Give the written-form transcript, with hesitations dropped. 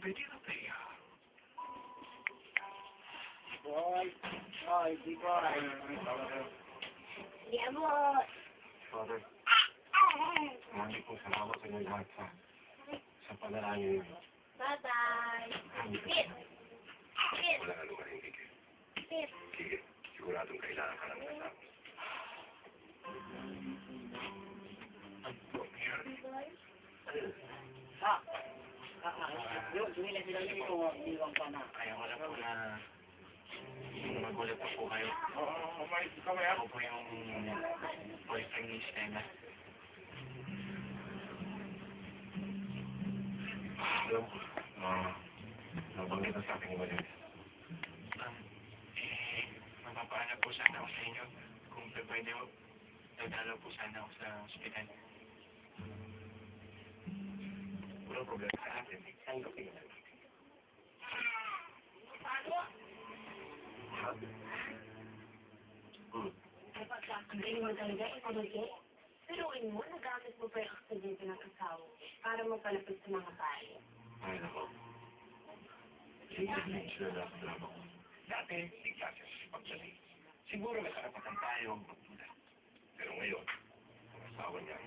Boy, boy, di boy. Di abot. Father, maraming po salamat sa inyo lahat sa panalangin ninyo. Bye-bye. Sit. Sit. Wala ka naman hindi kayo. Sit. Sige, siguradong kailangan ka ng kasama. Yung sila yung iwan ka na. Kaya wala po na magulat po kayo. Oo, umayos ka ba yan? Ako po yung boyfriend ni Stella. Alam ko, nabanggit na sa akin yung mali. Mapapaalam po sana ako sa inyo. Kung pwede mo, dadalaw po sana ako sa ospital. Walang problema sa akin. Saan ka tingnan? Ang galing mo talaga, ikalugi. Pero mo, nagamit mo pa yung aksidente ng asawa para magpalapit sa mga bahay. Ay, nako. Hindi sila dapat drama ko. Dati, di klase sa pagsalit. Siguro may karapatan tayo ang magtula. Pero ngayon, ang asawa niya